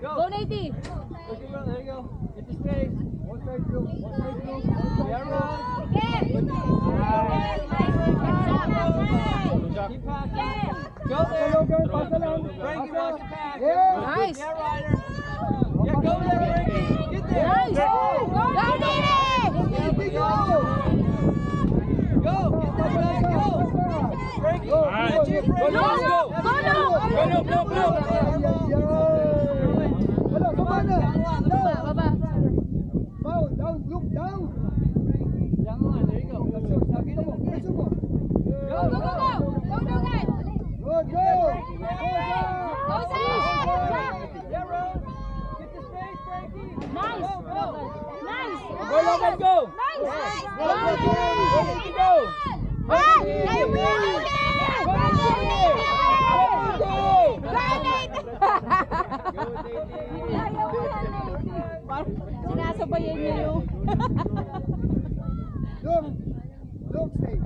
Go, Nady. There you go. Get the space. One side through. One side through. There we go. Keep passing. Go there. Frankie, watch the pass. Nice. Yeah, Ryder. Yeah, go there, Frankie. Get there. Nice. Go, Nady. Go. Go. Get that back. Go. Frankie. All right. Go, Frankie. Go, let's go. Go. Wala, baba na. Baba. Down, look down. Down the line. There you go. Now get mo, pressure mo. Go, guys. Good, go. Go, Zach. Yeah, Rose. Get the space, Frankie. Nice. Go, go. Nice. Go, Logan, go. Nice. Go, go. Ay, ayaw mo yan. Sinasabayan niyo yung... Look, stay.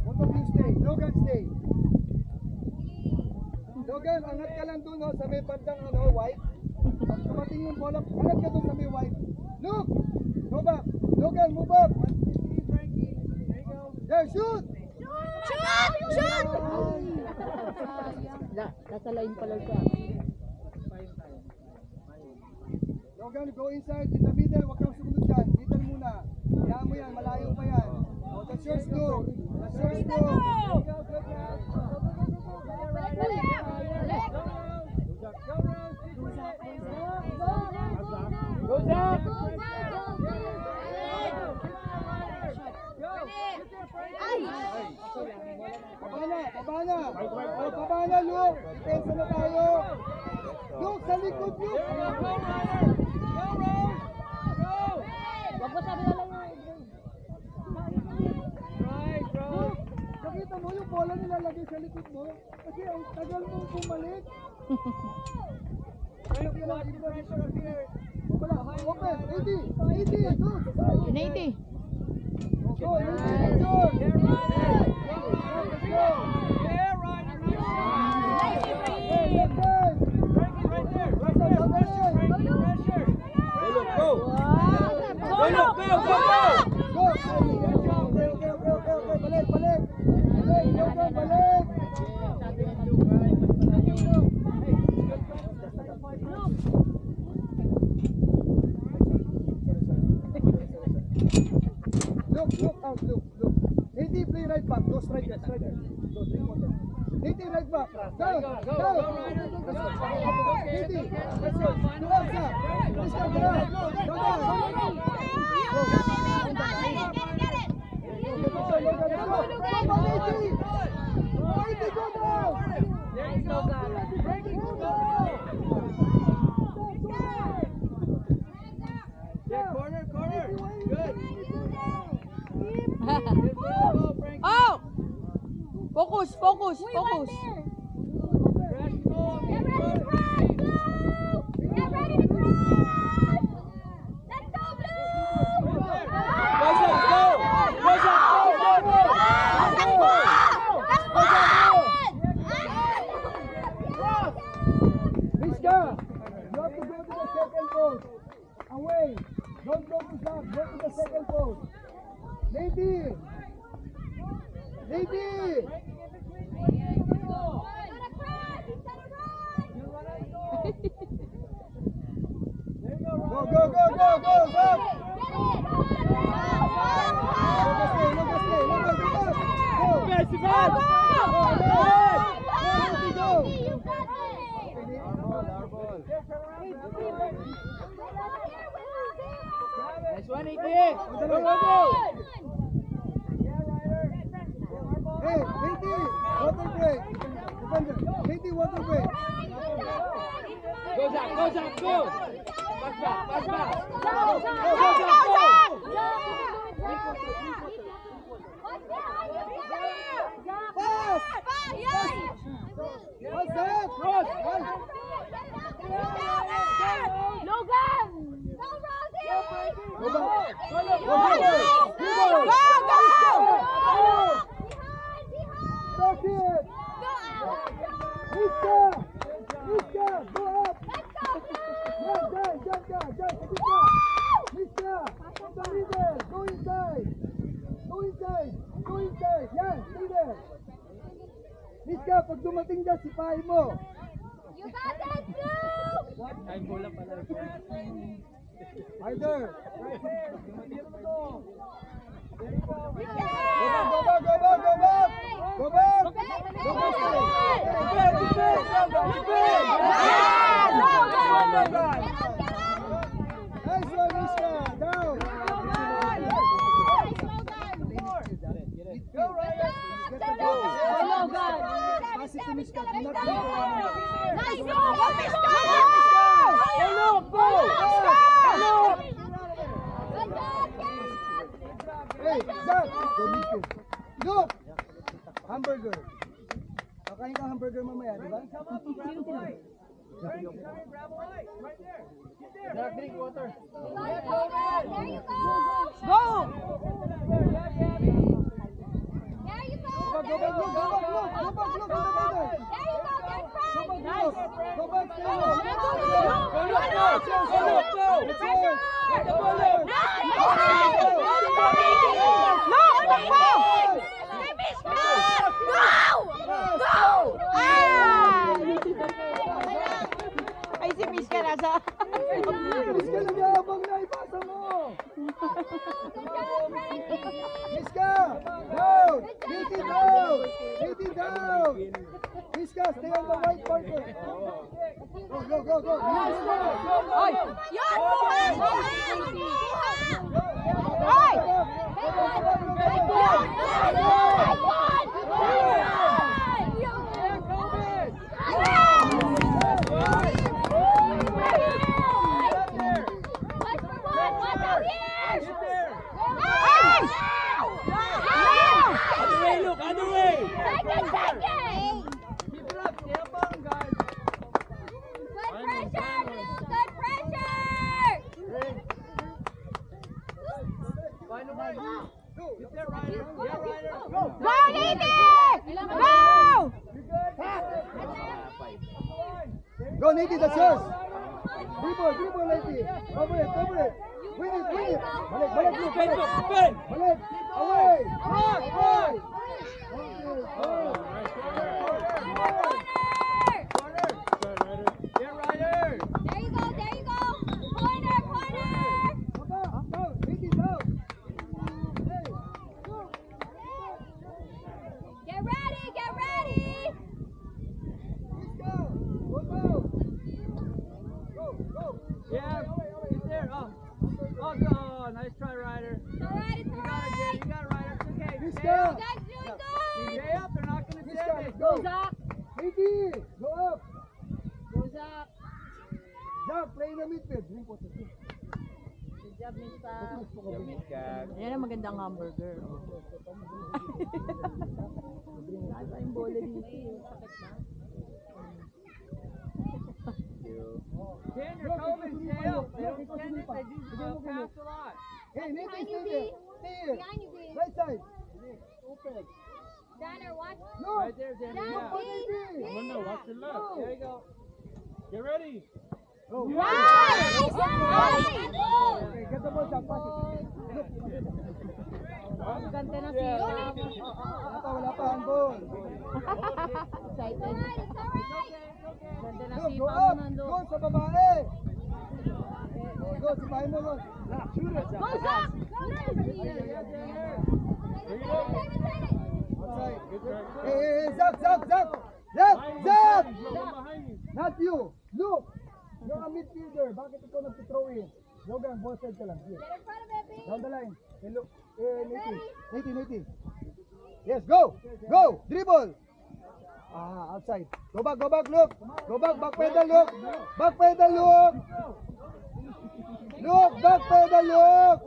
Both of you stay. Logan, stay. Logan, angat ka lang dun, sa may bandang white. Pag tumating yung bola, angat ka dun sa may white. Look! Go back. Logan, move up. There, shoot! Shoot! Nasa line pala siya. Logan, go inside in the middle. Huwag kang sumunod dyan. Middle muna. Hayaan mo yan. Malayo pa yan. Oh, that's yours too. That's yours too. Go, Zach. Baba na. Oh, baba na, Luke. Depensa na tayo. Luke, sa likod, Luke. Wag mo sabi na lang yun. Luke, nakita mo yung bola nilalagay sa likod mo? Kasi ang tagal mong bumalik. Wala, open. 80, go. 80. Go, 80, let's go. Look. 80, play right back. Go striker. Go 3-quarter. 80 right back. Go. 80. Let's go. Do outside. Let's go. Go down. Yeah, corner. Good. Oh! Focus. Get ready to cross! Let's go, Blue! Miska, you have to go to the second post. Away. Don't go to that. Go to the second post. Lady. Nice one, 80. Go. Hey, Lady, water break. Defender, Lady, water break. Go, Zach, go. Pass back. Pass! What's that? Cross. Logan! Go, Rosie! Go back. Go! That's it. Miska, go up. sipahin mo. You got that, Blue! Ay, bola pala. Either. Yeah! Go back, go back, go back! Go back! Go back! Go back! Nice one, Miska! Down! Go, Ryan! Get the ball! Pass it to Miska. Do not go. Nice goal! Go, Miska! Hey, Zach! Go midfield. Look! Hamburger. Kakain ka hamburger mamaya, di ba? Zach, drink water. There you go! Go! There you go! Go back, look, go back, look! Go back, look, on the middle! There you go! Get Go front! back, look! Go back, stay low! Go, It's yours! Get the ball up! Ay, si Miska nasa. Miska, nagyabang na, ipasa mo! Miska! Down! Hit it down! Hit it down! Miska, stay on the white marker! Go, go, go, go! Ay! Yan! Ay! Other way, look, other way! Go, Nate! Go! Go, Nate, that's yours! Dribble, dribble, Nate! Cover it, cover it! Win it, win it! Balik, balik, look, Defend, balik! look, defend! Balik! Away! Away! Get Ryder. There you go, there you go. Corner, corner. Down, hit it down! Hey! Get ready, get ready. Miska! Go down! Go, go! Yeah, get there. Oh, nice try, Ryder. All right, it's all right. You got it, Ryder. It's okay. Miska! You guys doing good. Stay up. They're not going to Miska, save let's it. go! Zach. Nate! Go up! Go, Zach. Zach, play in the midfield. Drink water. Good job, Mista. Yan ang magandang hamburger. Nasa yung bola dito. Sakit na. Dan, you're coming. Stay up. They don't send it. They do pass a lot. Hey, Nate, Behind stay you, there! B. Stay here! Behind you, B. Right side! Danner, watch. No! Right there, Dan. Down, Yeah. B. Watch your left. There you go. Get ready. Go! Nice! Okay, get the ball, Zach. Pass it. Look. Ganda na siya. Wala pa, wala pa. Handball. Excited. It's all right. Ganda na Look, si go Pamo up! nando. Go sa babae! Go, sipahin mo, go. Go, Zach! Outside. Hey, Zach, Zach, Zach! Zach! Zach! Not you! Look! You're a midfielder. Bakit ikaw nag-throw in? Logan, ball side ka lang. Here. Get in front of it, B. Down the line. Hey, look. Nate. Yes, go! Go! Dribble! Outside. Go back, look! Go back pedal, look! Back pedal, look! Look! Back pedal, look!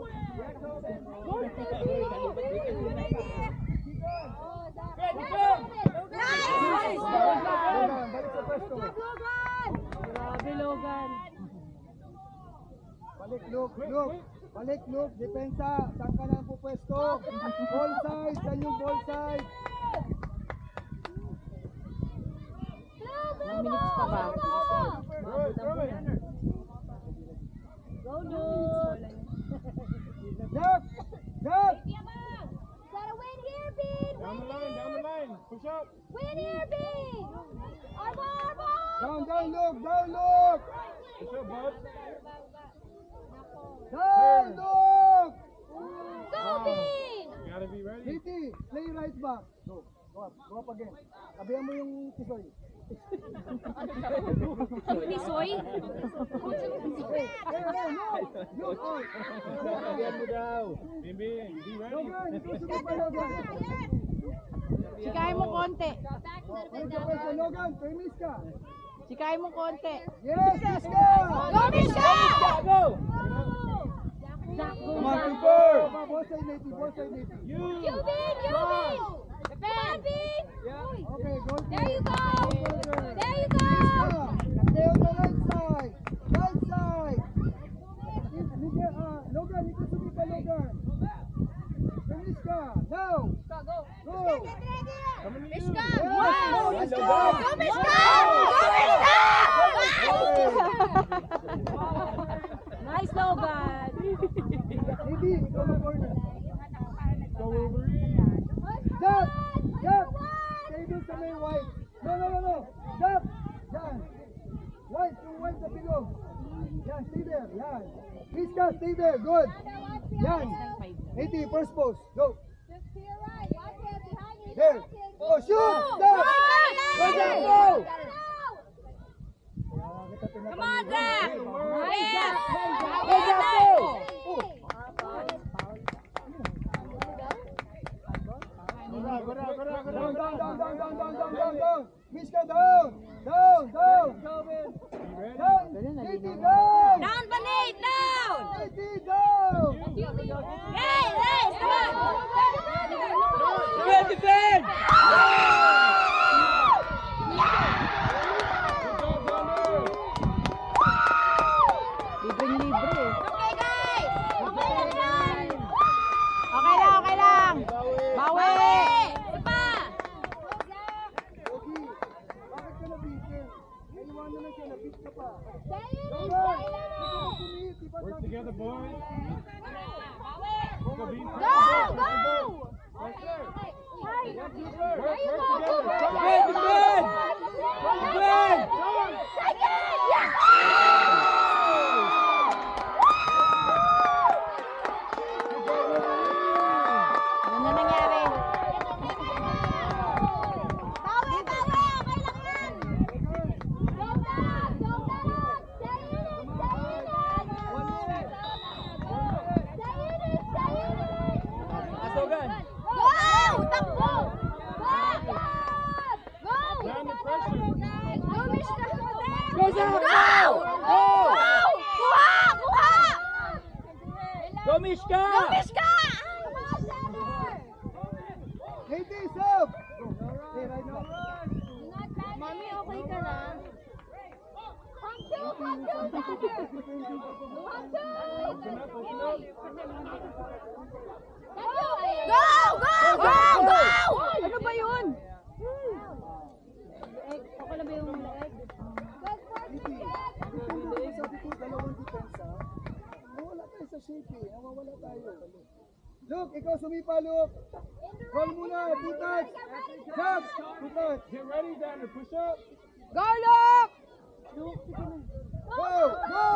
Nice! Logan, balik sa pwesto. Grabe, Logan. Balik, look! Balik, look! Depensa! Saan ka na pupwesto? Ball side! Saan yung ball side? Ilang minutes pa ba? Go, Luke! Jack! Jack! Gotta win here, Bean! Down the line. Push up. Win here, Bean! back. Go. Go up. Go up again. Tabihan mo yung tisoy. Tisoy? Look out. Tabihan mo daw. Bimbing, be ready. Logan, ikaw sumipal, Logan. Sikahin mo konti. Balik ka pwesto, Logan. Premis ka. Sikahin mo konti. Yes, Miska! Go, Mishka! Go! Come on, keeper! Both side, Nate. Both side, Nate. You! Okay, go. There you go! There you go! Stay on the right side. Right side. Logan, ikaw sumipal, Logan. Premis ka. Now. Go. Mishka! Yes, Wow! Miska! Go, Mishka! Go, Mishka! Nice, Logan! Maybe, ikaw na corner. Jump! Jump! Stay doon sa may white. No. Jump! Yan. White, yung white sa bilog. Yan, stay there. Yan. Miska, stay there. Good. Yan. 80, first post. Go. There. Oh, shoot! Stop! Go, go! Come on, Zach! Yes! Go, Zach, go! Oh. Down. Miska, down. Down. Katie, down. Down, Panay! Down! Katie, down. Hey! Come on! Defend! Libre. Okay, guys! Okay lang! Bawi! Pa! Ogi, bakit ka nabitin? Naiwanan na siya, nabit ka pa. Work together, boys. Go! Right there. Work Work together. Defend! Defend! Ano na nangyari? Bawi! Okay lang yan! Asogan! Go! Takbo! Down the pressure. Go, Mishka! Go, Zach! Go! Go! Kuha! Go, Mishka! Go, Mishka! Katie, sub. Hey, right now. Mami, okay ka lang? Go! Ano ba yun? Okay na ba yung leeg? Sabi ko, dalawang depensa. Nawala tayo sa shape eh. Nawawala tayo. Look, ikaw sumipa, look. Call muna, butas. Jump, butas. Get ready, down to push up. Go, Luke! Go, go.